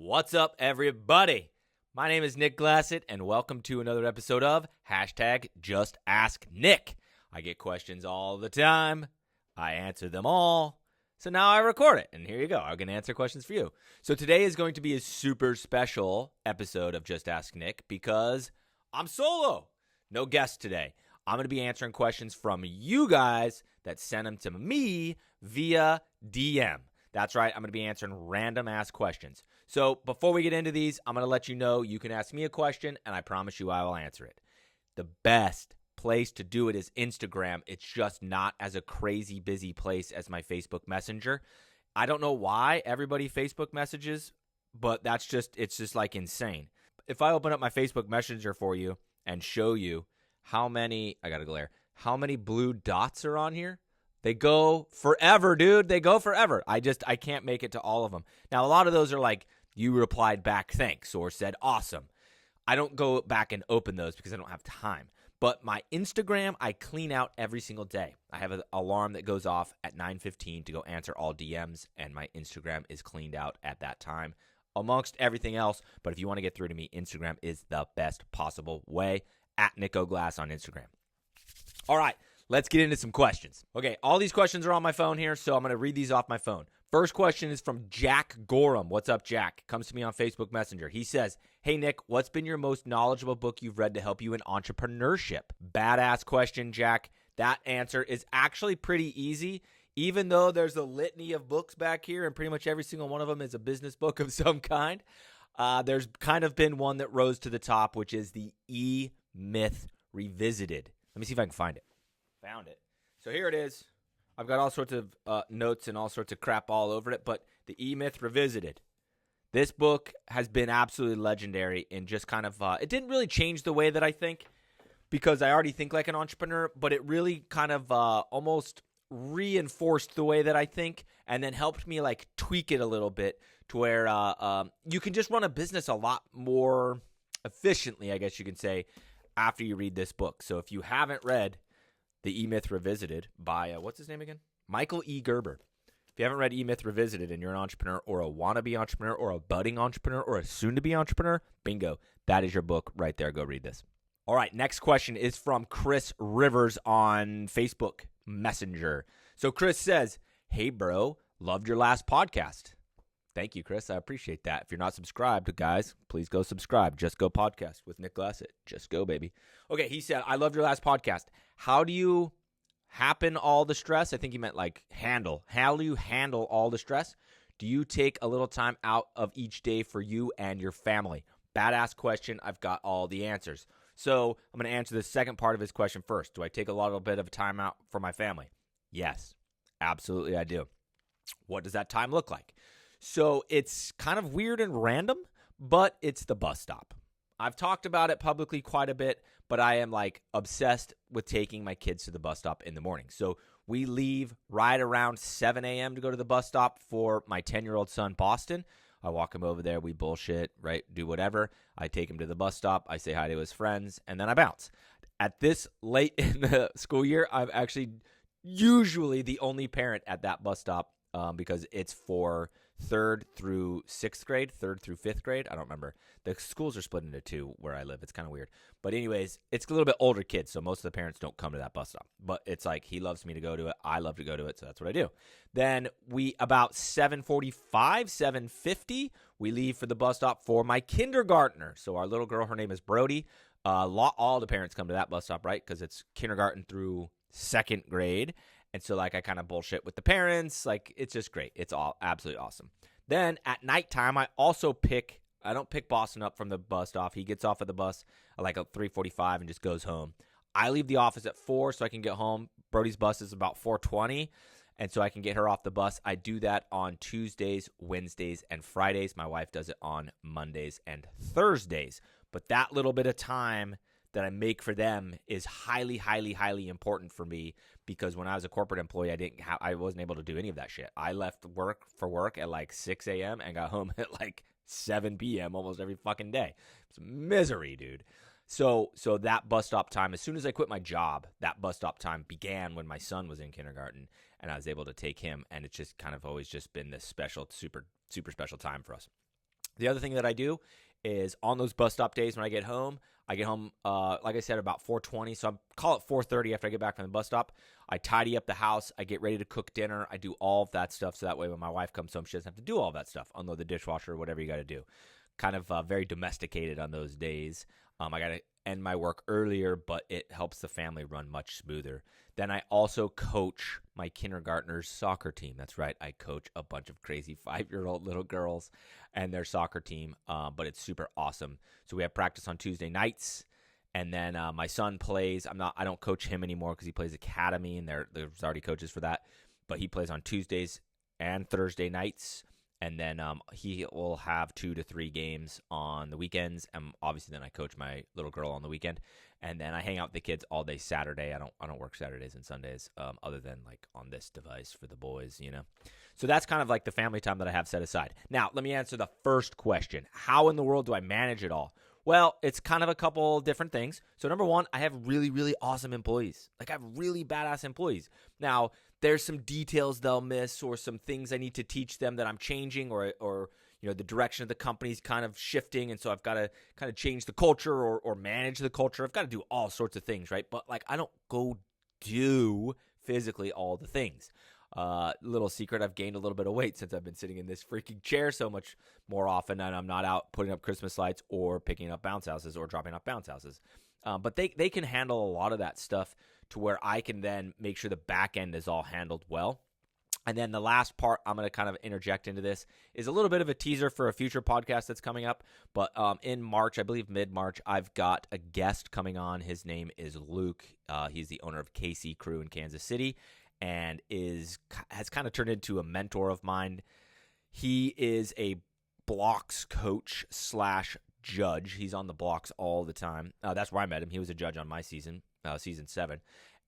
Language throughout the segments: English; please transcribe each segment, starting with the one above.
What's up, everybody? My name is Nick Glassett, and welcome to another episode of Just Ask Nick. I get questions all the time. I answer them all. So now I record it, and here you go. I'm going to answer questions for you. So today is going to be a super special episode of Just Ask Nick because I'm solo. No guest today. I'm going to be answering questions from you guys that send them to me via DM. That's right. I'm going to be answering random-ass questions. So before we get into these, I'm going to let you know you can ask me a question, and I promise you I will answer it. The best place to do it is Instagram. It's just not as a crazy busy place as my Facebook Messenger. I don't know why everybody Facebook messages, but it's just like insane. If I open up my Facebook Messenger for you and show you how many blue dots are on here, they go forever, dude. They go forever. I can't make it to all of them. Now, a lot of those are like, you replied back thanks or said awesome. I don't go back and open those because I don't have time. But my Instagram, I clean out every single day. I have an alarm that goes off at 9:15 to go answer all DMs, and my Instagram is cleaned out at that time, amongst everything else. But if you want to get through to me, Instagram is the best possible way, at NicoGlass on Instagram. All right, let's get into some questions. Okay, all these questions are on my phone here, so I'm going to read these off my phone. First question is from Jack Gorham. What's up, Jack? Comes to me on Facebook Messenger. He says, hey, Nick, what's been your most knowledgeable book you've read to help you in entrepreneurship? Badass question, Jack. That answer is actually pretty easy, even though there's a litany of books back here, and pretty much every single one of them is a business book of some kind. There's kind of been one that rose to the top, which is the E-Myth Revisited. Let me see if I can find it. Found it. So here it is. I've got all sorts of notes and all sorts of crap all over it, but the E-Myth Revisited. This book has been absolutely legendary in just kind of, it didn't really change the way that I think because I already think like an entrepreneur, but it really kind of almost reinforced the way that I think and then helped me like tweak it a little bit to where you can just run a business a lot more efficiently, I guess you can say, after you read this book. So if you haven't read The E-Myth Revisited by, what's his name again? Michael E. Gerber. If you haven't read E-Myth Revisited and you're an entrepreneur or a wannabe entrepreneur or a budding entrepreneur or a soon-to-be entrepreneur, bingo, that is your book right there. Go read this. All right, next question is from Chris Rivers on Facebook Messenger. So Chris says, hey, bro, loved your last podcast. Thank you, Chris. I appreciate that. If you're not subscribed, guys, please go subscribe. Just Go Podcast with Nick Glassett. Just go, baby. Okay, he said, I loved your last podcast. How do you happen all the stress? I think he meant like handle. How do you handle all the stress? Do you take a little time out of each day for you and your family? Badass question. I've got all the answers. So I'm going to answer the second part of his question first. Do I take a little bit of time out for my family? Yes, absolutely I do. What does that time look like? So it's kind of weird and random, but it's the bus stop. I've talked about it publicly quite a bit, but I am like obsessed with taking my kids to the bus stop in the morning. So we leave right around 7 a.m. to go to the bus stop for my 10-year-old son, Boston. I walk him over there. We bullshit, right? Do whatever. I take him to the bus stop. I say hi to his friends, and then I bounce. At this late in the school year, I'm actually usually the only parent at that bus stop because it's for 3rd through 6th grade, 3rd through 5th grade. I don't remember. The schools are split into two where I live. It's kind of weird. But anyways, it's a little bit older kids, so most of the parents don't come to that bus stop. But it's like he loves me to go to it. I love to go to it, so that's what I do. Then we, about 7:45, 7:50, we leave for the bus stop for my kindergartner. So our little girl, her name is Brody. All the parents come to that bus stop, right? Because it's kindergarten through 2nd grade. And so, like, I kind of bullshit with the parents. Like, it's just great. It's all absolutely awesome. Then at nighttime, I don't pick Boston up from the bus stop. He gets off of the bus at like 3:45 and just goes home. I leave the office at 4 so I can get home. Brody's bus is about 4:20, and so I can get her off the bus. I do that on Tuesdays, Wednesdays, and Fridays. My wife does it on Mondays and Thursdays. But that little bit of time that I make for them is highly, highly, highly important for me because when I was a corporate employee, I wasn't able to do any of that shit. I left work at like 6 a.m. and got home at like 7 p.m. almost every fucking day. It's misery, dude. So that bus stop time, as soon as I quit my job, that bus stop time began when my son was in kindergarten, and I was able to take him, and it's just kind of always just been this special, super, super special time for us. The other thing that I do is on those bus stop days when I get home, like I said, about 4:20. So I call it 4:30 after I get back from the bus stop. I tidy up the house. I get ready to cook dinner. I do all of that stuff so that way when my wife comes home, she doesn't have to do all of that stuff. Unload the dishwasher, whatever you got to do. Kind of very domesticated on those days. I got to end my work earlier, but it helps the family run much smoother. Then I also coach my kindergartner's soccer team. That's right. I coach a bunch of crazy 5-year-old little girls and their soccer team, but it's super awesome. So we have practice on Tuesday nights, and then my son plays. I don't coach him anymore because he plays academy, and there's already coaches for that. But he plays on Tuesdays and Thursday nights, and then he will have 2 to 3 games on the weekends, and obviously then I coach my little girl on the weekend, and then I hang out with the kids all day Saturday. I don't work Saturdays and Sundays, other than like on this device for the boys, you know. So that's kind of like the family time that I have set aside. Now, let me answer the first question. How in the world do I manage it all? Well, it's kind of a couple different things. So number one, I have really, really awesome employees. Like I have really badass employees. Now, there's some details they'll miss or some things I need to teach them that I'm changing or you know, the direction of the company's kind of shifting, and so I've got to kind of change the culture or manage the culture. I've got to do all sorts of things, right? But like I don't go do physically all the things. Little secret, I've gained a little bit of weight since I've been sitting in this freaking chair so much more often, and I'm not out putting up Christmas lights or picking up bounce houses or dropping off bounce houses. But they can handle a lot of that stuff to where I can then make sure the back end is all handled well. And then the last part I'm going to kind of interject into this is a little bit of a teaser for a future podcast that's coming up. But in March, I believe mid-March, I've got a guest coming on. His name is Luke. He's the owner of KC Crew in Kansas City and has kind of turned into a mentor of mine. He is a blocks coach / judge. He's on the blocks all the time. That's where I met him. He was a judge on my season 7.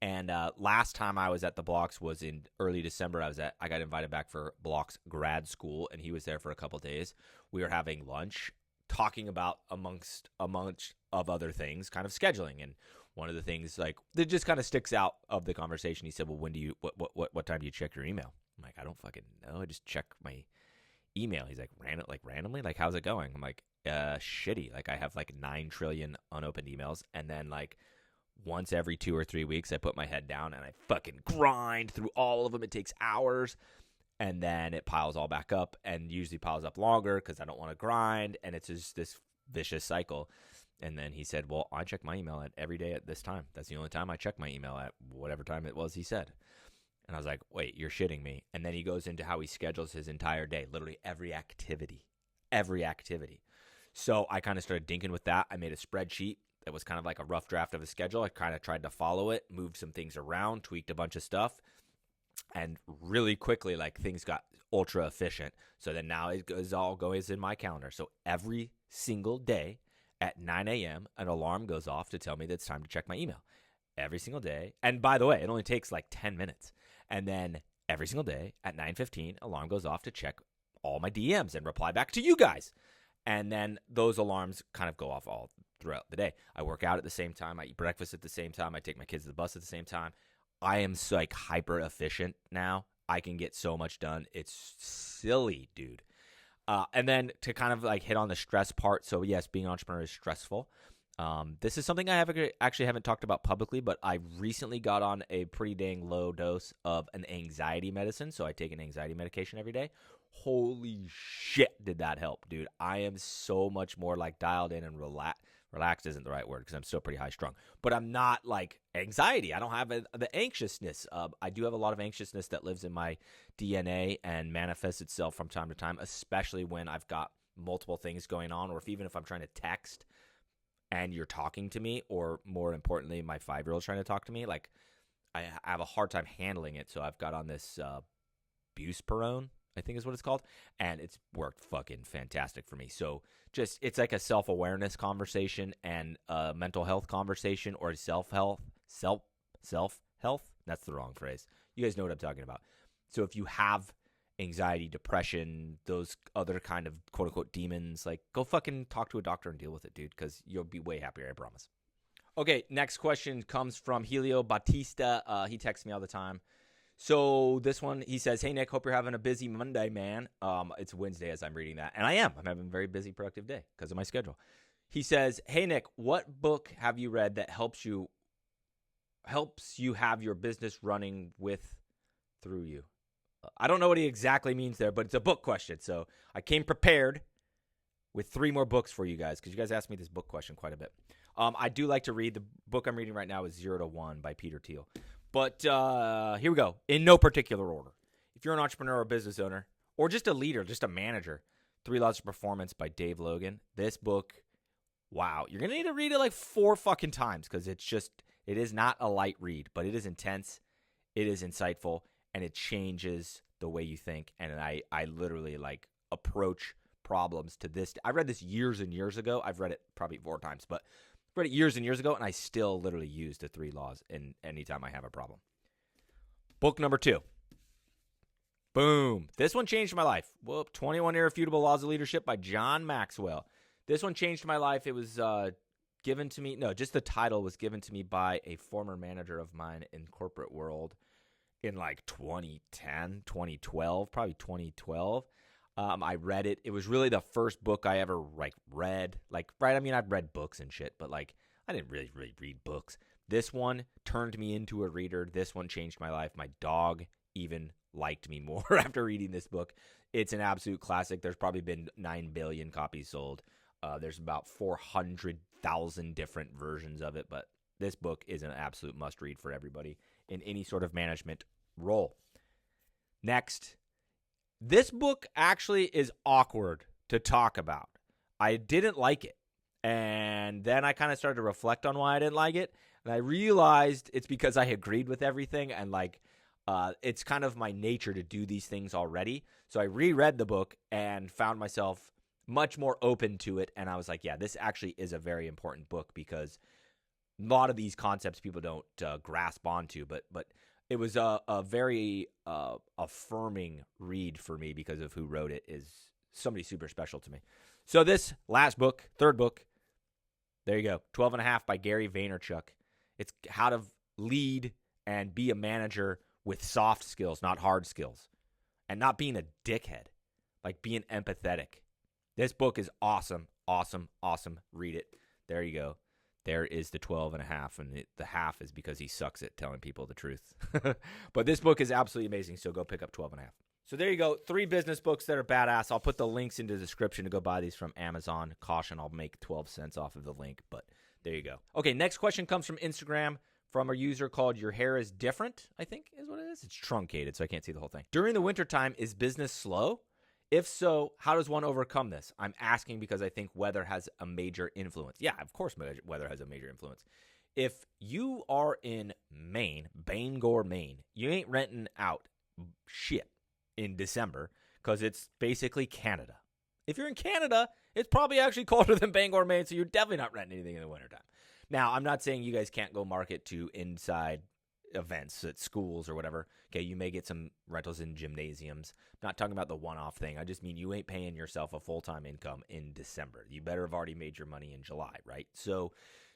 And last time I was at the blocks was in early December. I got invited back for blocks grad school, and he was there for a couple of days. We were having lunch, talking about amongst of other things, kind of scheduling. And one of the things like that just kind of sticks out of the conversation. He said, "Well, when do you what time do you check your email?" I'm like, "I don't fucking know. I just check my email." He's like, randomly? Like, how's it going? I'm like, shitty. Like, I have like 9 trillion unopened emails, and then like once every 2 or 3 weeks, I put my head down and I fucking grind through all of them. It takes hours, and then it piles all back up, and usually piles up longer because I don't want to grind, and it's just this vicious cycle. And then he said, "Well, I check my email at every day at this time. That's the only time I check my email at whatever time it was," he said. And I was like, "Wait, you're shitting me." And then he goes into how he schedules his entire day, literally every activity. So I kind of started dinking with that. I made a spreadsheet that was kind of like a rough draft of a schedule. I kind of tried to follow it, moved some things around, tweaked a bunch of stuff, and really quickly, like, things got ultra efficient. So then now it all goes in my calendar. So every single day at 9 a.m., an alarm goes off to tell me that it's time to check my email. Every single day. And by the way, it only takes like 10 minutes. And then every single day at 9:15, alarm goes off to check all my DMs and reply back to you guys. And then those alarms kind of go off all throughout the day. I work out at the same time. I eat breakfast at the same time. I take my kids to the bus at the same time. I am so, like, hyper efficient now. I can get so much done. It's silly, dude. And then to kind of like hit on the stress part. So yes, being an entrepreneur is stressful. This is something I actually haven't talked about publicly, but I recently got on a pretty dang low dose of an anxiety medicine. So I take an anxiety medication every day. Holy shit, did that help, dude. I am so much more like dialed in and relaxed isn't the right word because I'm still pretty high strung, but I'm not like anxiety. I don't have the anxiousness. I do have a lot of anxiousness that lives in my DNA and manifests itself from time to time, especially when I've got multiple things going on, or even if I'm trying to text and you're talking to me, or more importantly, my 5-year-old's trying to talk to me. Like, I have a hard time handling it. So I've got on this buspirone, I think is what it's called, and it's worked fucking fantastic for me. So just, it's like a self-awareness conversation and a mental health conversation, or self-health. That's the wrong phrase. You guys know what I'm talking about. So if you have anxiety, depression, those other kind of quote-unquote demons, like, go fucking talk to a doctor and deal with it, dude, because you'll be way happier, I promise. Okay, next question comes from Helio Batista. He texts me all the time. So this one, he says, hey, Nick, hope you're having a busy Monday, man. It's Wednesday as I'm reading that. And I am. I'm having a very busy, productive day because of my schedule. He says, hey, Nick, what book have you read that helps you have your business running through you? I don't know what he exactly means there, but it's a book question. So I came prepared with 3 more books for you guys because you guys asked me this book question quite a bit. I do like to read. The book I'm reading right now is 0 to 1 by Peter Thiel. But here we go, in no particular order. If you're an entrepreneur or business owner or just a leader, just a manager, 3 Laws of Performance by Dave Logan. This book, wow, you're going to need to read it like 4 fucking times because it is not a light read, but it is intense, it is insightful, and it changes the way you think. And I literally like approach problems to this. I read this years and years ago. I've read it probably 4 times, but read it years and years ago, and I still literally use the 3 laws in anytime I have a problem. Book number 2. Boom. This one changed my life. 21 Irrefutable Laws of Leadership by John Maxwell. This one changed my life. It was given to me. No, just the title was given to me by a former manager of mine in corporate world in like 2010, 2012, probably 2012. I read it. It was really the first book I ever read. I mean, I've read books and shit, but I didn't really read books. This one turned me into a reader. This one changed my life. My dog even liked me more after reading this book. It's an absolute classic. There's probably been 9 billion copies sold. There's about 400,000 different versions of it, but this book is an absolute must-read for everybody in any sort of management role. Next. This book actually is awkward to talk about. I didn't like it. And then I kind of started to reflect on why I didn't like it. And I realized it's because I agreed with everything. And it's kind of my nature to do these things already. So I reread the book and found myself much more open to it. And I was like, yeah, this actually is a very important book because a lot of these concepts people don't grasp onto. But it was a very affirming read for me because of who wrote it. Is somebody super special to me. So this last book, 3rd book, there you go, 12 and a Half by Gary Vaynerchuk. It's how to lead and be a manager with soft skills, not hard skills, and not being a dickhead, like being empathetic. This book is awesome, awesome, awesome. Read it. There you go. There is the 12 and a half, and the half is because he sucks at telling people the truth. But this book is absolutely amazing, so go pick up 12 and a half. So there you go, 3 business books that are badass. I'll put the links in the description to go buy these from Amazon. Caution, I'll make 12 cents off of the link, but there you go. Okay, next question comes from Instagram from a user called Your Hair is Different, I think is what it is. It's truncated, so I can't see the whole thing. During the wintertime, is business slow? If so, how does one overcome this? I'm asking because I think weather has a major influence. Yeah, of course weather has a major influence. If you are in Maine, Bangor, Maine, you ain't renting out shit in December because it's basically Canada. If you're in Canada, it's probably actually colder than Bangor, Maine, so you're definitely not renting anything in the wintertime. Now, I'm not saying you guys can't go market to inside events at schools or whatever. Okay, you may get some rentals in gymnasiums. I'm not talking about the one-off thing. I just mean you ain't paying yourself a full-time income in December. You better have already made your money in July, right? So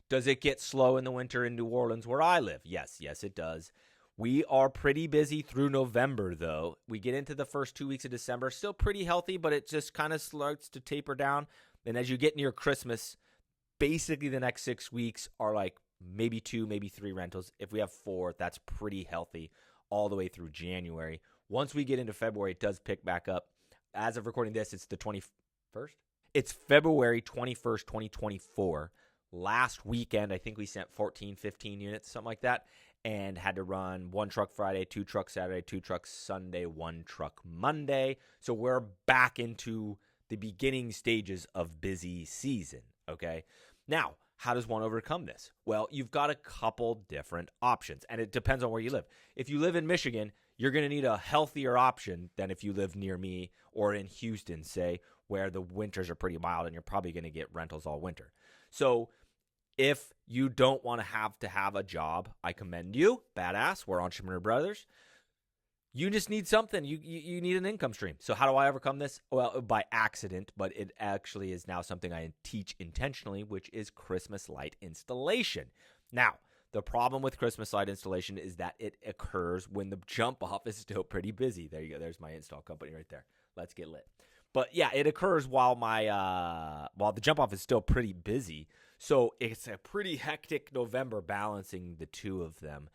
does it get slow in the winter in New Orleans where I live? Yes, it does. We are pretty busy through November, though. We get into the first 2 weeks of December, still pretty healthy, but it just kind of starts to taper down. And as you get near Christmas, basically the next 6 weeks are like maybe 2, maybe 3 rentals. If we have 4, that's pretty healthy all the way through January. Once we get into February, it does pick back up. As of recording this, it's the 21st. It's February 21st, 2024. Last weekend, I think we sent 14, 15 units, something like that, and had to run 1 truck Friday, 2 trucks Saturday, 2 trucks Sunday, 1 truck Monday. So we're back into the beginning stages of busy season, okay? Now, how does one overcome this? Well, you've got a couple different options, and it depends on where you live. If you live in Michigan, you're going to need a healthier option than if you live near me or in Houston, say, where the winters are pretty mild and you're probably going to get rentals all winter. So if you don't want to have a job, I commend you. Badass. We're entrepreneur brothers. You just need something. You need an income stream. So how do I overcome this? Well, by accident, but it actually is now something I teach intentionally, which is Christmas light installation. Now, The problem with Christmas light installation is that it occurs when the jump off is still pretty busy. There you go. There's my install company right there. Let's get lit. But yeah, it occurs while while the jump off is still pretty busy. So it's a pretty hectic November balancing the two of them.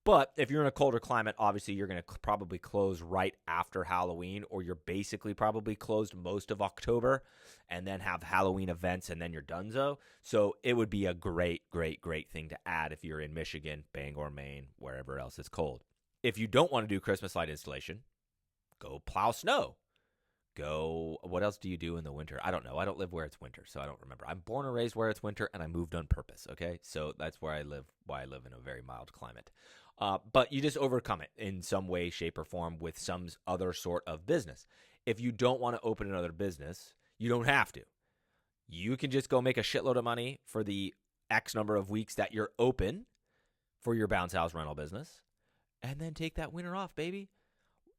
But if you're in a colder climate, obviously you're going to probably close right after Halloween, or you're basically probably closed most of October and then have Halloween events and then you're donezo. So it would be a great thing to add if you're in Michigan, Bangor, Maine, wherever else it's cold. If you don't want to do Christmas light installation, go plow snow. What else do you do in the winter? I don't know. I don't live where it's winter, so I don't remember. I'm born and raised where it's winter, and I moved on purpose, okay? So that's where I live, why I live in a very mild climate. But you just overcome it in some way, shape, or form with some other sort of business. If you don't want to open another business, you don't have to. You can just go make a shitload of money for the X number of weeks that you're open for your bounce house rental business, and then take that winter off, baby.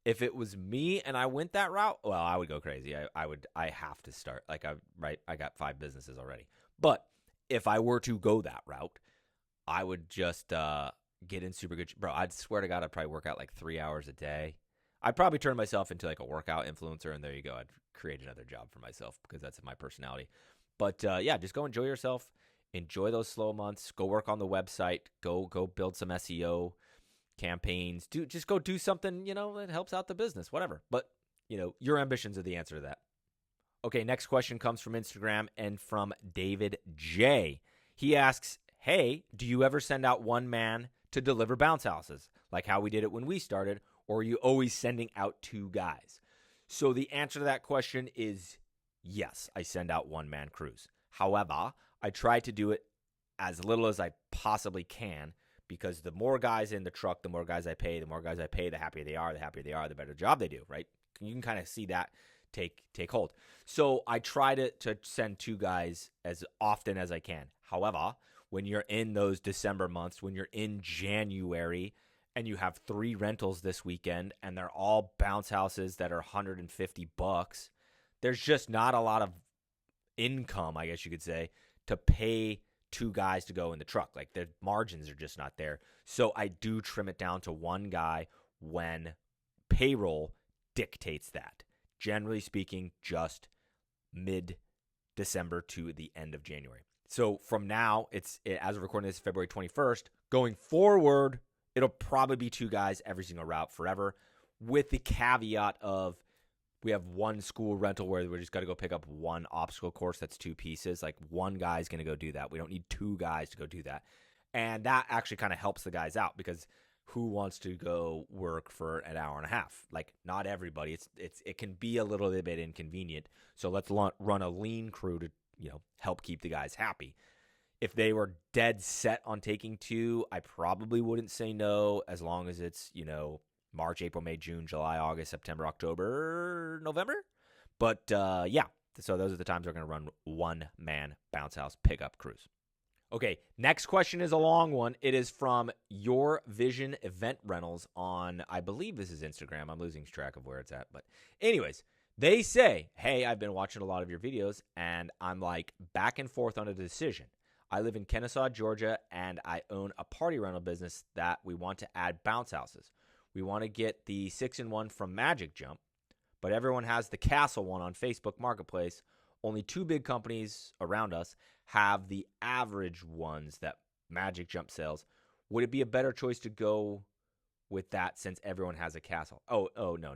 If it was me and I went that route, well, I would go crazy. I have to start. I got 5 businesses already. But if I were to go that route, I would just get in super good. Bro, I'd swear to God, I'd probably work out like 3 hours a day. I'd probably turn myself into like a workout influencer, and there you go. I'd create another job for myself because that's my personality. But yeah, just go enjoy yourself. Enjoy those slow months. Go work on the website. Go build some SEO campaigns. Just go do something, that helps out the business, whatever. But, your ambitions are the answer to that. Okay, next question comes from Instagram and from David J. He asks, hey, do you ever send out one man to deliver bounce houses, like how we did it when we started, or are you always sending out 2 guys? So the answer to that question is yes, I send out one-man crews. However, I try to do it as little as I possibly can, because the more guys in the truck, the more guys I pay, the happier they are, the better job they do, right? You can kind of see that take hold. So I try to send 2 guys as often as I can. However, when you're in those December months, when you're in January and you have 3 rentals this weekend and they're all bounce houses that are $150, there's just not a lot of income, I guess you could say, to pay 2 guys to go in the truck. Like, the margins are just not there. So I do trim it down to 1 guy when payroll dictates that. Generally speaking, just mid-December to the end of January. So from now, as of recording this, February 21st, going forward, it'll probably be 2 guys every single route forever, with the caveat of we have 1 school rental where we're just got to go pick up 1 obstacle course that's 2 pieces. Like, 1 guy's going to go do that. We don't need 2 guys to go do that. And that actually kind of helps the guys out, because who wants to go work for an hour and a half? Like, not everybody. It can be a little bit inconvenient. So let's run a lean crew to help keep the guys happy. If they were dead set on taking 2, I probably wouldn't say no, as long as it's, March, April, May, June, July, August, September, October, November. But yeah, so those are the times we're going to run one-man bounce house pickup crews. Okay, next question is a long one. It is from Your Vision Event Rentals on, I believe this is Instagram. I'm losing track of where it's at. But anyways, they say, hey, I've been watching a lot of your videos, and I'm like back and forth on a decision. I live in Kennesaw, Georgia, and I own a party rental business that we want to add bounce houses. We want to get the 6-in-1 from Magic Jump, but everyone has the Castle one on Facebook Marketplace. Only 2 big companies around us have the average ones that Magic Jump sells. Would it be a better choice to go with that since everyone has a Castle? Oh, no.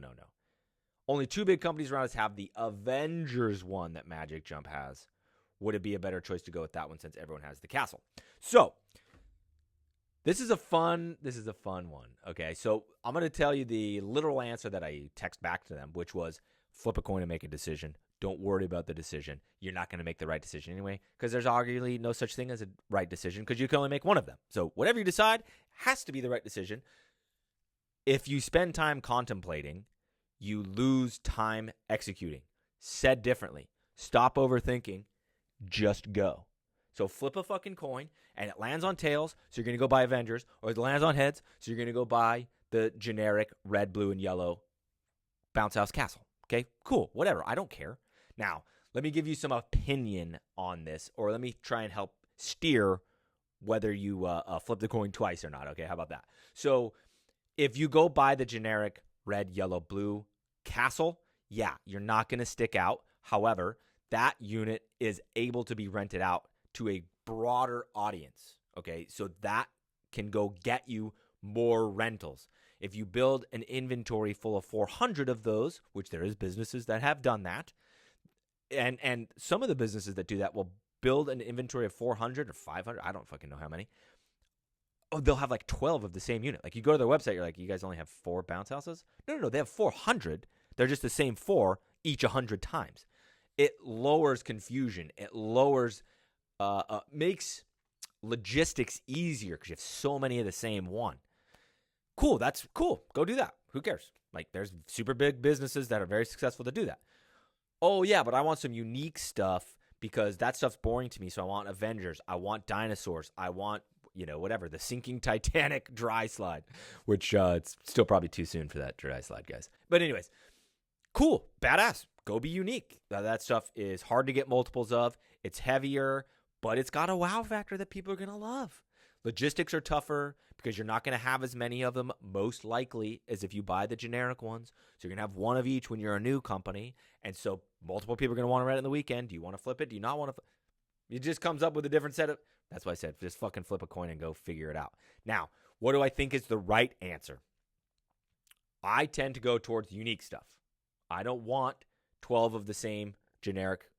Only 2 big companies around us have the Avengers one that Magic Jump has. Would it be a better choice to go with that one since everyone has the Castle? So, this is a fun one, okay? So I'm going to tell you the literal answer that I text back to them, which was flip a coin and make a decision. Don't worry about the decision. You're not going to make the right decision anyway, because there's arguably no such thing as a right decision, because you can only make one of them. So whatever you decide has to be the right decision. If you spend time contemplating, you lose time executing. Said differently, stop overthinking, just go. So flip a fucking coin, and it lands on tails, so you're going to go buy Avengers, or it lands on heads, so you're going to go buy the generic red, blue, and yellow bounce house castle. Okay, cool, whatever. I don't care. Now, let me give you some opinion on this, or let me try and help steer whether you flip the coin twice or not. Okay, how about that? So if you go buy the generic red, yellow, blue castle, yeah, you're not going to stick out. However, that unit is able to be rented out to a broader audience. Okay, so that can go get you more rentals. If you build an inventory full of 400 of those, which there is businesses that have done that, and some of the businesses that do that will build an inventory of 400 or 500, I don't fucking know how many. Oh, they'll have like 12 of the same unit. Like you go to their website, you're like, you guys only have 4 bounce houses? No, they have 400. They're just the same 4 each 100 times. It lowers confusion. It lowers, makes logistics easier because you have so many of the same one. Cool, that's cool. Go do that. Who cares? Like there's super big businesses that are very successful to do that. Oh yeah, but I want some unique stuff because that stuff's boring to me. So I want Avengers. I want dinosaurs. I want, whatever, the sinking Titanic dry slide, which it's still probably too soon for that dry slide, guys. But anyways, cool, badass. Go be unique. That stuff is hard to get multiples of. It's heavier, but it's got a wow factor that people are going to love. Logistics are tougher because you're not going to have as many of them, most likely, as if you buy the generic ones. So you're going to have one of each when you're a new company. And so multiple people are going to want to rent it in the weekend. Do you want to flip it? Do you not want to? It just comes up with a different set of. That's why I said just fucking flip a coin and go figure it out. Now, what do I think is the right answer? I tend to go towards unique stuff. I don't want 12 of the same generic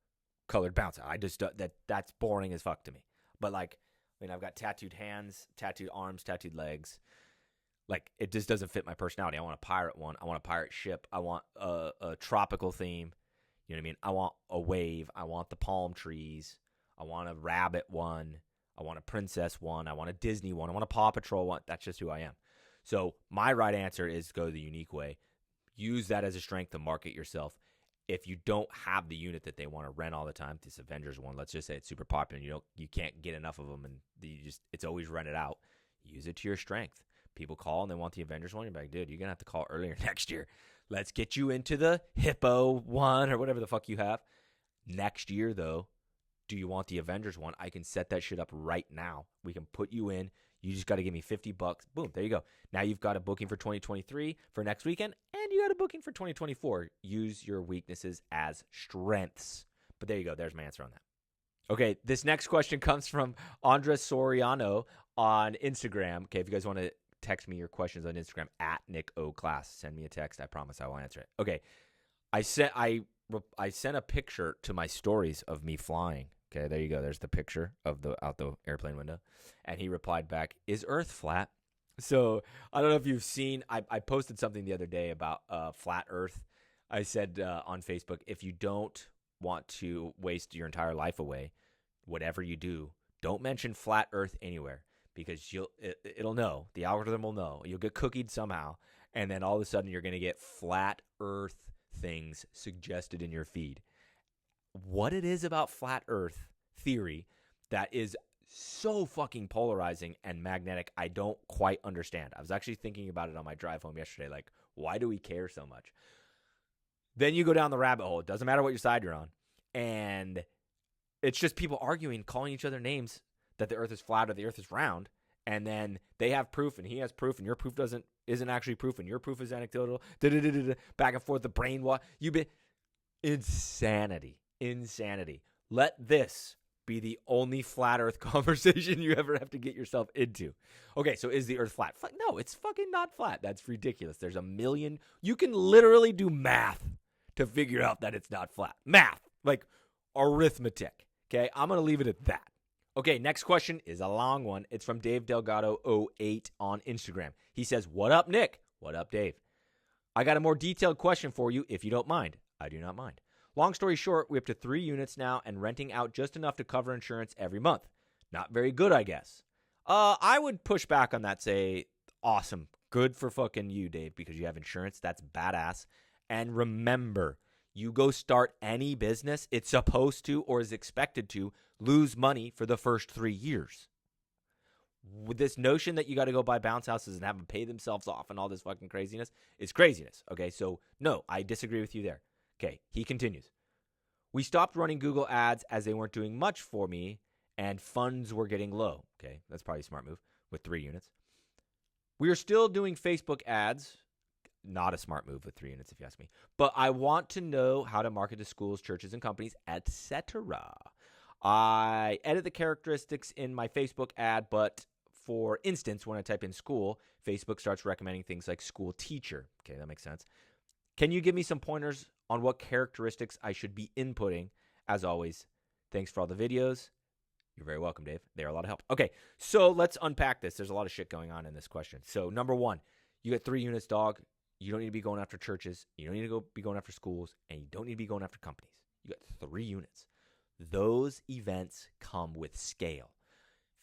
colored bounce. I just that's boring as fuck to me. But I've got tattooed hands, tattooed arms, tattooed legs. Like, it just doesn't fit my personality. I want a pirate one. I want a pirate ship. I want a tropical theme. You know what I mean? I want a wave. I want the palm trees. I want a rabbit one. I want a princess one. I want a Disney one. I want a Paw Patrol one. That's just who I am. So my right answer is go the unique way. Use that as a strength to market yourself. If you don't have the unit that they want to rent all the time, this Avengers one, let's just say it's super popular, and you can't get enough of them, and it's always rented out. Use it to your strength. People call and they want the Avengers one. You're like, dude, you're gonna have to call earlier next year. Let's get you into the Hippo one or whatever the fuck you have. Next year, though, do you want the Avengers one? I can set that shit up right now. We can put you in. You just got to give me $50. Boom, there you go. Now you've got a booking for 2023 for next weekend, and you got a booking for 2024. Use your weaknesses as strengths. But there you go. There's my answer on that. Okay, this next question comes from Andres Soriano on Instagram. Okay, if you guys want to text me your questions on Instagram, @NickOClass. Send me a text. I promise I will answer it. Okay, I sent a picture to my stories of me flying. Okay, there you go. There's the picture of out the airplane window. And he replied back, "Is Earth flat?" So I don't know if you've seen, I posted something the other day about flat Earth. I said on Facebook, if you don't want to waste your entire life away, whatever you do, don't mention flat Earth anywhere, because it'll know. The algorithm will know. You'll get cookied somehow, and then all of a sudden you're going to get flat Earth things suggested in your feed. What it is about flat Earth theory that is so fucking polarizing and magnetic, I don't quite understand. I was actually thinking about it on my drive home yesterday. Like, why do we care so much? Then you go down the rabbit hole. It doesn't matter what your side you're on. And it's just people arguing, calling each other names that the Earth is flat or the Earth is round. And then they have proof and he has proof and your proof isn't actually proof and your proof is anecdotal. Back and forth, the brainwash. Insanity. Let this be the only flat Earth conversation you ever have to get yourself into. Okay, so is the Earth flat? No, it's fucking not flat. That's ridiculous. There's a million. You can literally do math to figure out that it's not flat. Math, like arithmetic. Okay, I'm going to leave it at that. Okay, next question is a long one. It's from Dave Delgado 08 on Instagram. He says, "What up, Nick?" What up, Dave? "I got a more detailed question for you if you don't mind." I do not mind. "Long story short, we have to 3 units now and renting out just enough to cover insurance every month. Not very good, I guess." I would push back on that, say, awesome. Good for fucking you, Dave, because you have insurance. That's badass. And remember, you go start any business, it's supposed to or is expected to lose money for the first 3 years. With this notion that you got to go buy bounce houses and have them pay themselves off and all this fucking craziness is craziness. Okay, so no, I disagree with you there. Okay, he continues. "We stopped running Google ads as they weren't doing much for me and funds were getting low. Okay, that's probably a smart move with 3 units. We are still doing Facebook ads. Not a smart move with 3 units, if you ask me. But I want to know how to market to schools, churches, and companies, etc. I edit the characteristics in my Facebook ad, but for instance, when I type in school, Facebook starts recommending things like school teacher. Okay, that makes sense. Can you give me some pointers on what characteristics I should be inputting? As always, thanks for all the videos. You're very welcome, Dave. They're a lot of help. Okay, so let's unpack this. There's a lot of shit going on in this question. So number 1, you got 3 units, dog. You don't need to be going after churches. You don't need to be going after schools. And you don't need to be going after companies. You got 3 units. Those events come with scale.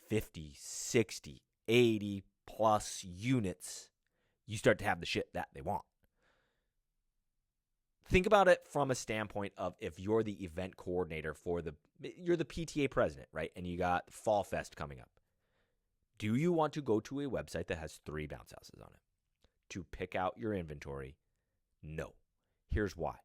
50, 60, 80 plus units. You start to have the shit that they want. Think about it from a standpoint of if you're the event coordinator you're the PTA president, right? And you got Fall Fest coming up. Do you want to go to a website that has 3 bounce houses on it to pick out your inventory? No. Here's why.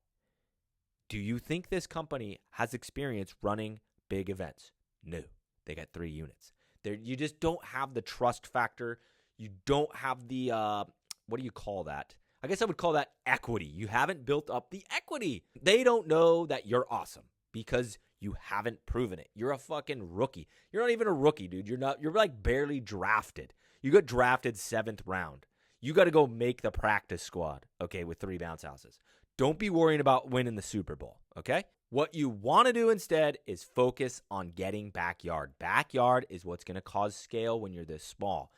Do you think this company has experience running big events? No. They got 3 units. You just don't have the trust factor. You don't have the, what do you call that? I guess I would call that equity. You haven't built up the equity. They don't know that you're awesome because you haven't proven it. You're a fucking rookie. You're not even a rookie, dude. You're like barely drafted. You got drafted 7th round. You got to go make the practice squad, okay, with 3 bounce houses. Don't be worrying about winning the Super Bowl, okay? What you want to do instead is focus on getting backyard. Backyard is what's going to cause scale when you're this small.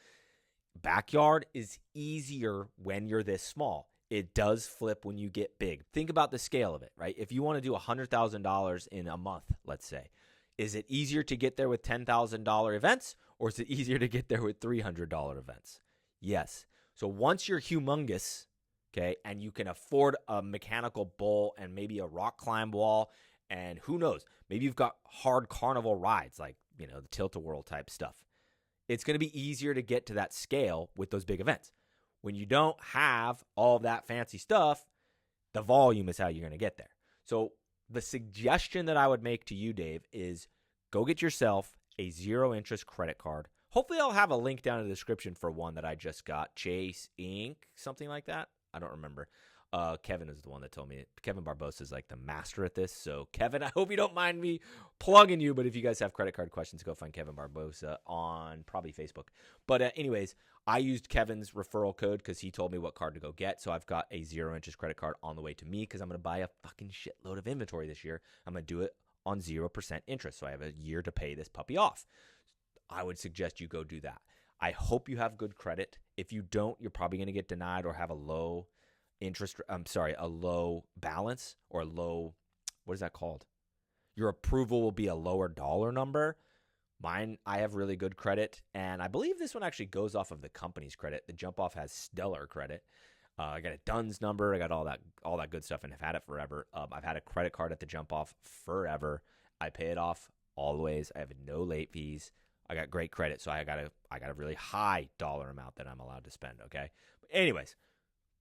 Backyard is easier when you're this small. It does flip when you get big. Think about the scale of it, right? If you want to do $100,000 in a month, let's say, is it easier to get there with $10,000 events, or is it easier to get there with $300 events? Yes. So once you're humongous, okay, and you can afford a mechanical bull and maybe a rock climb wall, and who knows, maybe you've got hard carnival rides like, the tilt-a-whirl type stuff. It's going to be easier to get to that scale with those big events. When you don't have all that fancy stuff, the volume is how you're going to get there. So the suggestion that I would make to you, Dave, is go get yourself a 0-interest credit card. Hopefully I'll have a link down in the description for one that I just got. Chase Inc., something like that. I don't remember. Kevin is the one that told me. Kevin Barbosa is like the master at this. So Kevin, I hope you don't mind me plugging you, but if you guys have credit card questions, go find Kevin Barbosa on probably Facebook. But anyways, I used Kevin's referral code because he told me what card to go get. So I've got a 0-interest credit card on the way to me because I'm going to buy a fucking shitload of inventory this year. I'm going to do it on 0% interest. So I have a year to pay this puppy off. I would suggest you go do that. I hope you have good credit. If you don't, you're probably going to get denied or have a low balance or a low, what is that called? Your approval will be a lower dollar number. Mine, I have really good credit, and I believe this one actually goes off of the company's credit. The Jump Off has stellar credit. I got a DUNS number. I got all that good stuff, and have had it forever. I've had a credit card at the Jump Off forever. I pay it off always. I have no late fees. I got great credit, so I got a really high dollar amount that I'm allowed to spend, okay? But anyways,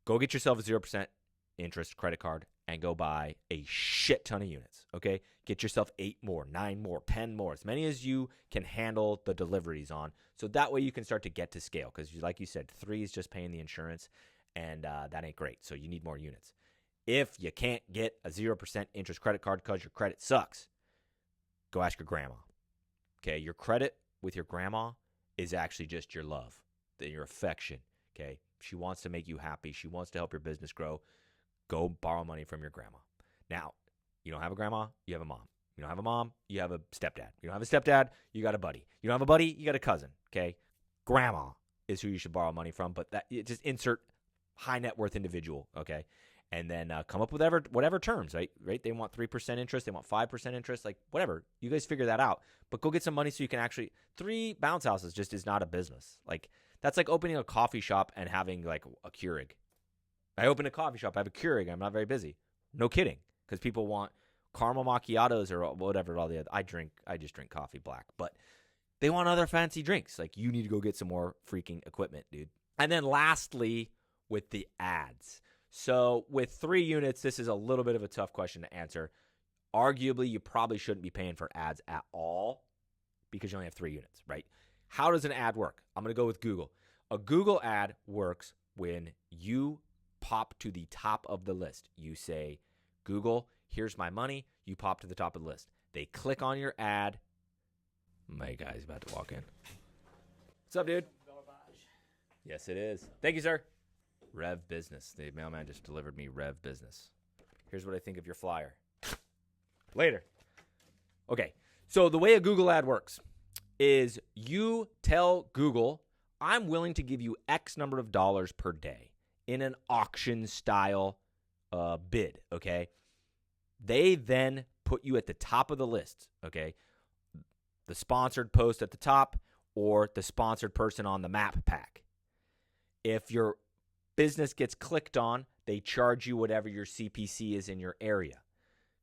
go get yourself a 0% interest credit card and go buy a shit ton of units, okay? Get yourself 8 more, 9 more, 10 more, as many as you can handle the deliveries on, so that way you can start to get to scale because, like you said, 3 is just paying the insurance, and that ain't great, so you need more units. If you can't get a 0% interest credit card because your credit sucks, go ask your grandma, okay? Your credit with your grandma is actually just your love, your affection, okay? She wants to make you happy. She wants to help your business grow. Go borrow money from your grandma. Now, you don't have a grandma, you have a mom. You don't have a mom, you have a stepdad. You don't have a stepdad, you got a buddy. You don't have a buddy, you got a cousin, okay? Grandma is who you should borrow money from, but just insert high net worth individual, okay? And then come up with whatever terms, right? They want 3% interest. They want 5% interest. Like, whatever. You guys figure that out. But go get some money so you can actually – 3 bounce houses just is not a business. Like, that's like opening a coffee shop and having, like, a Keurig. I open a coffee shop. I have a Keurig. I'm not very busy. No kidding. Because people want caramel macchiatos or whatever. All the other. I just drink coffee black. But they want other fancy drinks. Like, you need to go get some more freaking equipment, dude. And then lastly, with the ads. So with 3 units, this is a little bit of a tough question to answer. Arguably, you probably shouldn't be paying for ads at all because you only have 3 units, right? How does an ad work? I'm going to go with Google. A Google ad works when you pop to the top of the list. You say, Google, here's my money. You pop to the top of the list. They click on your ad. My guy's about to walk in. What's up, dude? Yes, it is. Thank you, sir. Rev Business. The mailman just delivered me Rev Business. Here's what I think of your flyer. Later. Okay, so the way a Google ad works is you tell Google, I'm willing to give you X number of dollars per day in an auction style bid, okay? They then put you at the top of the list, okay? The sponsored post at the top or the sponsored person on the map pack. If your business gets clicked on, they charge you whatever your CPC is in your area.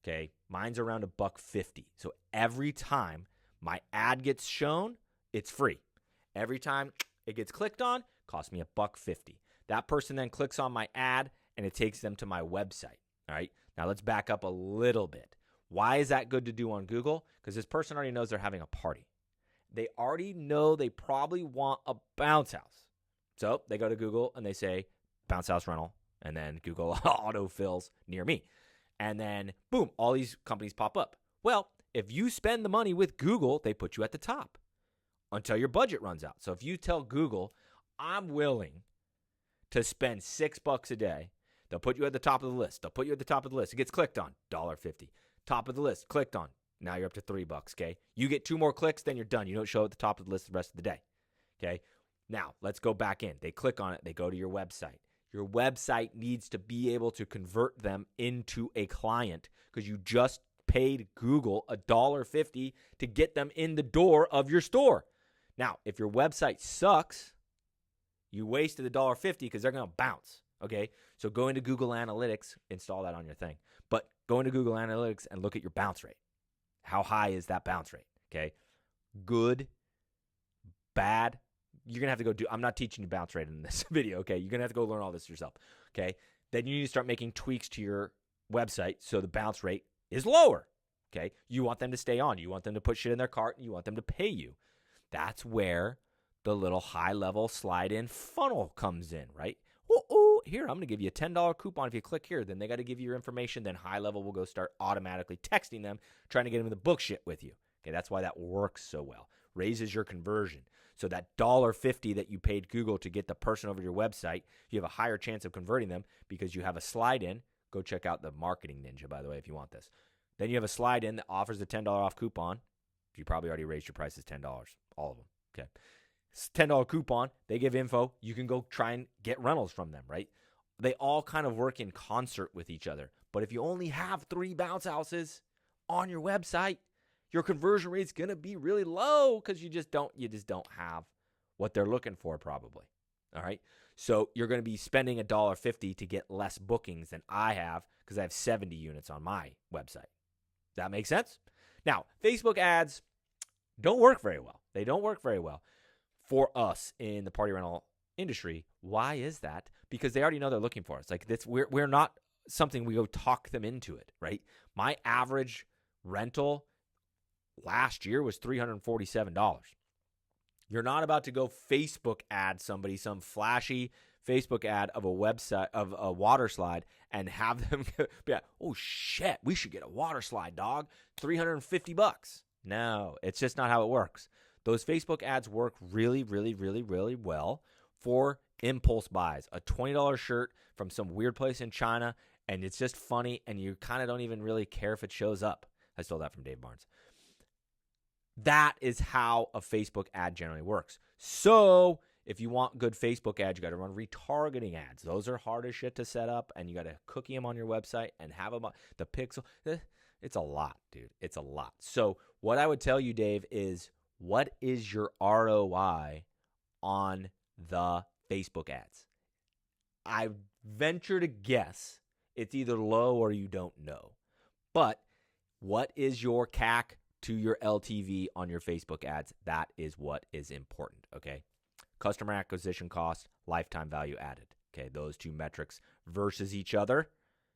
Okay, mine's around $1.50. So every time my ad gets shown, it's free. Every time it gets clicked on, it costs me $1.50. That person then clicks on my ad and it takes them to my website. All right, now let's back up a little bit. Why is that good to do on Google? Because this person already knows they're having a party. They already know they probably want a bounce house. So they go to Google and they say, bounce house rental, and then Google autofills near me. And then, boom, all these companies pop up. Well, if you spend the money with Google, they put you at the top until your budget runs out. So if you tell Google, I'm willing to spend $6 a day, they'll put you at the top of the list. They'll put you at the top of the list. It gets clicked on, $1.50. Top of the list, clicked on. Now you're up to $3, okay? You get 2 more clicks, then you're done. You don't show at the top of the list the rest of the day, okay? Now, let's go back in. They click on it. They go to your website. Your website needs to be able to convert them into a client because you just paid Google $1.50 to get them in the door of your store. Now, if your website sucks, you wasted $1.50 because they're going to bounce, okay? So go into Google Analytics, install that on your thing. But go into Google Analytics and look at your bounce rate. How high is that bounce rate, okay? Good, bad. You're going to have to go do, I'm not teaching you bounce rate in this video, okay? You're going to have to go learn all this yourself, okay? Then you need to start making tweaks to your website so the bounce rate is lower, okay? You want them to stay on. You want them to put shit in their cart, and you want them to pay you. That's where the little high-level slide-in funnel comes in, right? Here, I'm going to give you a $10 coupon if you click here. Then they got to give you your information. Then high-level will go start automatically texting them, trying to get them to book shit with you. Okay, that's why that works so well. Raises your conversion. So that $1.50 that you paid Google to get the person over to your website, you have a higher chance of converting them because you have a slide in. Go check out the Marketing Ninja, by the way, if you want this. Then you have a slide in that offers a $10 off coupon. You probably already raised your prices $10, all of them. Okay, it's $10 coupon. They give info. You can go try and get rentals from them, right? They all kind of work in concert with each other. But if you only have 3 bounce houses on your website, your conversion rate's going to be really low because you just don't have what they're looking for probably. All right? So you're going to be spending $1.50 to get less bookings than I have because I have 70 units on my website. That makes sense? Now, Facebook ads don't work very well. They don't work very well for us in the party rental industry. Why is that? Because they already know they're looking for us. Like this, we're not something we go talk them into it, right? My average rental last year was $347. You're not about to go Facebook ad somebody some flashy Facebook ad of a website of a water slide and have them be like, oh shit, we should get a water slide, dog. $350. No, it's just not how it works. Those Facebook ads work really, really, really, really well for impulse buys. A $20 shirt from some weird place in China, and it's just funny, and you kind of don't even really care if it shows up. I stole that from Dave Barnes. That is how a Facebook ad generally works. So if you want good Facebook ads, you got to run retargeting ads. Those are hard as shit to set up, and you got to cookie them on your website and have them on the pixel. It's a lot, dude. It's a lot. So what I would tell you, Dave, is what is your ROI on the Facebook ads? I venture to guess it's either low or you don't know. But what is your CAC to your LTV on your Facebook ads? That is what is important, okay? Customer acquisition cost, lifetime value added. Okay, those two metrics versus each other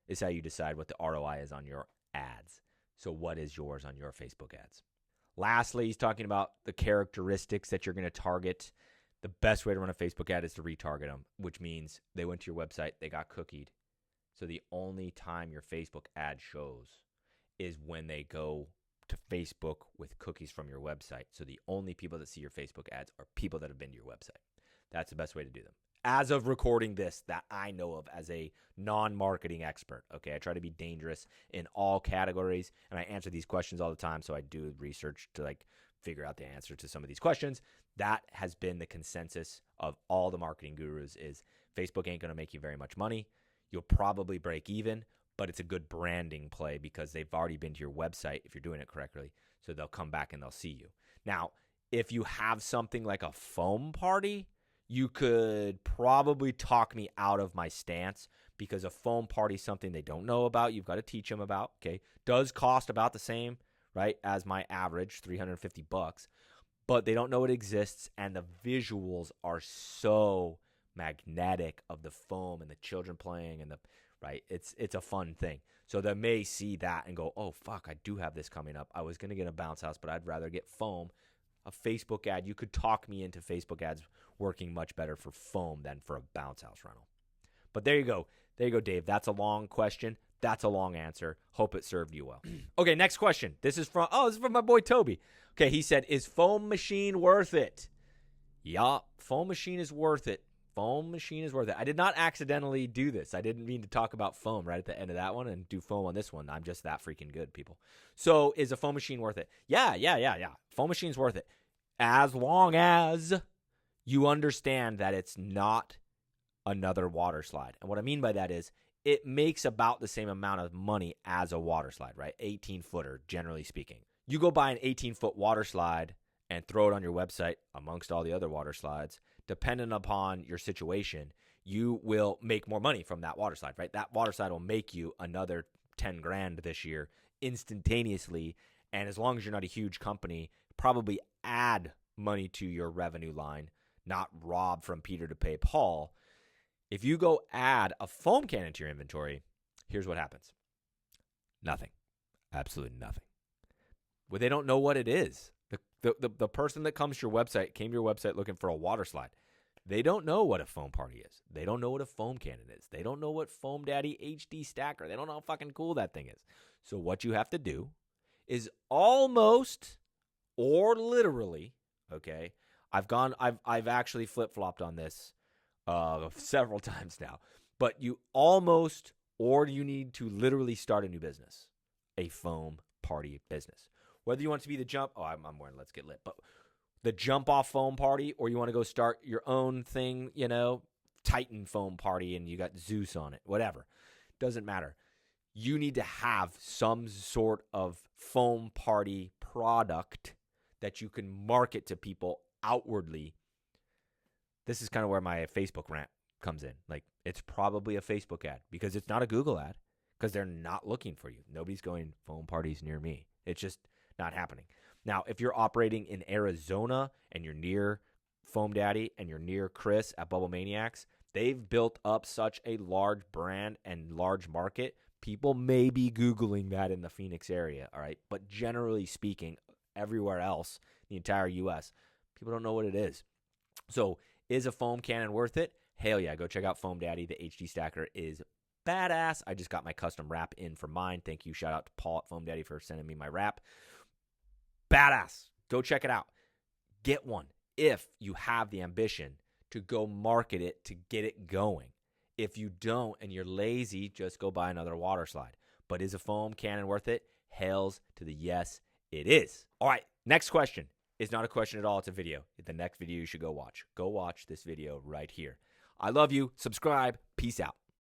is how you decide what the ROI is on your ads. So what is yours on your Facebook ads? Lastly, he's talking about the characteristics that you're going to target. The best way to run a Facebook ad is to retarget them, which means they went to your website, they got cookied. So the only time your Facebook ad shows is when they go to Facebook with cookies from your website. So the only people that see your Facebook ads are people that have been to your website. That's the best way to do them. As of recording this, that I know of as a non-marketing expert, okay? I try to be dangerous in all categories, and I answer these questions all the time, so I do research to figure out the answer to some of these questions. That has been the consensus of all the marketing gurus is Facebook ain't going to make you very much money. You'll probably break even, but it's a good branding play because they've already been to your website if you're doing it correctly, so they'll come back and they'll see you. Now, if you have something like a foam party, you could probably talk me out of my stance because a foam party is something they don't know about. You've got to teach them about, okay? Does cost about the same, right, as my average, $350, but they don't know it exists, and the visuals are so magnetic of the foam and the children playing and right? It's a fun thing. So they may see that and go, oh, fuck, I do have this coming up. I was going to get a bounce house, but I'd rather get foam. A Facebook ad, you could talk me into Facebook ads working much better for foam than for a bounce house rental. But there you go. There you go, Dave. That's a long question. That's a long answer. Hope it served you well. Okay, next question. This is from my boy Toby. Okay, he said, is foam machine worth it? Yeah, foam machine is worth it. Foam machine is worth it. I did not accidentally do this. I didn't mean to talk about foam right at the end of that one and do foam on this one. I'm just that freaking good, people. So is a foam machine worth it? Yeah. Foam machine's worth it. As long as you understand that it's not another water slide. And what I mean by that is it makes about the same amount of money as a water slide, right? 18-footer, generally speaking. You go buy an 18-foot water slide and throw it on your website amongst all the other water slides. Depending upon your situation, you will make more money from that water slide, right? That water slide will make you another 10 grand this year instantaneously. And as long as you're not a huge company, probably add money to your revenue line, not rob from Peter to pay Paul. If you go add a foam can into your inventory, here's what happens. Nothing. Absolutely nothing. Well, they don't know what it is. The person that comes to your website came to your website looking for a water slide. They don't know what a foam party is. They don't know what a foam cannon is. They don't know what Foam Daddy HD Stacker. They don't know how fucking cool that thing is. So what you have to do is almost or literally, okay, I've actually flip-flopped on this several times now, but you almost or you need to literally start a new business, a foam party business. Whether you want it to be the jump, I'm wearing Let's Get Lit, but the jump off foam party, or you want to go start your own thing, Titan foam party and you got Zeus on it, whatever. Doesn't matter. You need to have some sort of foam party product that you can market to people outwardly. This is kind of where my Facebook rant comes in. It's probably a Facebook ad because it's not a Google ad because they're not looking for you. Nobody's going foam parties near me. It's just not happening. Now, if you're operating in Arizona and you're near Foam Daddy and you're near Chris at Bubble Maniacs, they've built up such a large brand and large market. People may be Googling that in the Phoenix area, all right? But generally speaking, everywhere else, the entire U.S., people don't know what it is. So is a foam cannon worth it? Hell yeah. Go check out Foam Daddy. The HD Stacker is badass. I just got my custom wrap in for mine. Thank you. Shout out to Paul at Foam Daddy for sending me my wrap. Badass. Go check it out. Get one if you have the ambition to go market it to get it going. If you don't and you're lazy, just go buy another water slide. But is a foam cannon worth it? Hells to the yes, it is. All right, next question is not a question at all. It's a video. The next video you should go watch. Go watch this video right here. I love you. Subscribe. Peace out.